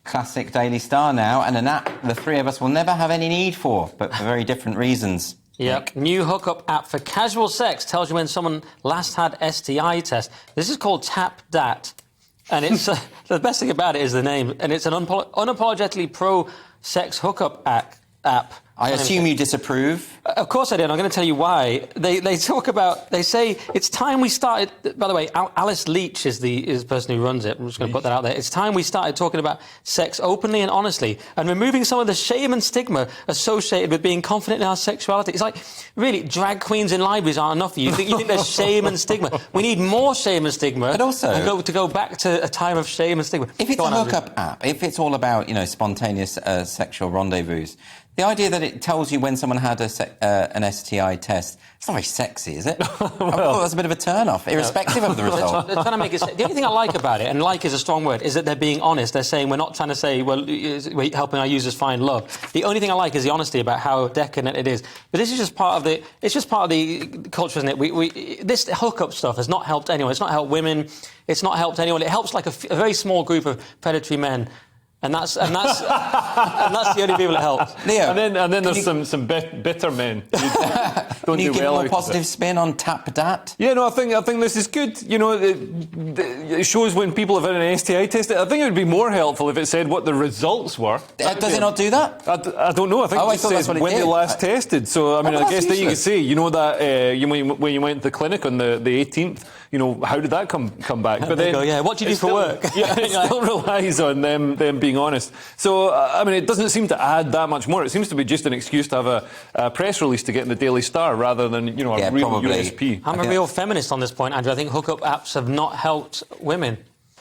classic Daily Star now, and an app the three of us will never have any need for, but for very different reasons. Yep. New hookup app for casual sex tells you when someone last had STI test. This is called Tap Dat. And it's the best thing about it is the name. And it's an unapologetically pro-sex hookup app. I assume you disapprove? Of course I do, and I'm going to tell you why. They say it's time we started... By the way, Alice Leach is the person who runs it. I'm just going to put that out there. It's time we started talking about sex openly and honestly and removing some of the shame and stigma associated with being confident in our sexuality. It's like, really, drag queens in libraries aren't enough for you. You think there's shame and stigma. We need more shame and stigma. But also... to go back to a time of shame and stigma. If it's a hookup app, if it's all about, spontaneous sexual rendezvous... The idea that it tells you when someone had an STI test, it's not very sexy, is it? Well, I thought that's a bit of a turn-off, irrespective of the result. They're trying to make it... The only thing I like about it, and like is a strong word, is that they're being honest. They're saying we're not trying to say, well, we're helping our users find love. The only thing I like is the honesty about how decadent it is. But this is just part of the... It's just part of the culture, isn't it? This hookup stuff has not helped anyone. It's not helped women. It's not helped anyone. It helps like a very small group of predatory men. And that's the only people it helps. Leo, and then there's some bitter men. Can you give a more positive spin on Tap Dat? Yeah, no, I think this is good. It shows when people have had an STI test. I think it would be more helpful if it said what the results were. Does it not do that? I don't know. I think it says when they last tested. So I guess that you could say, that when you went to the clinic on the 18th. How did that come back? But then, what do you do for work? Yeah, it still relies on them being honest. So, it doesn't seem to add that much more. It seems to be just an excuse to have a press release to get in the Daily Star rather than, a real USP. I'm a real feminist on this point, Andrew. I think hookup apps have not helped women.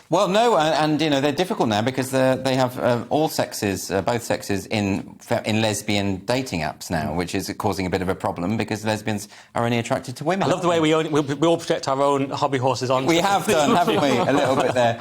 Well, no, and they're difficult now because they have all sexes, both sexes, in lesbian dating apps now, which is causing a bit of a problem because lesbians are only attracted to women. I love the way we all project our own hobby horses on. We have done, haven't we? A little bit there.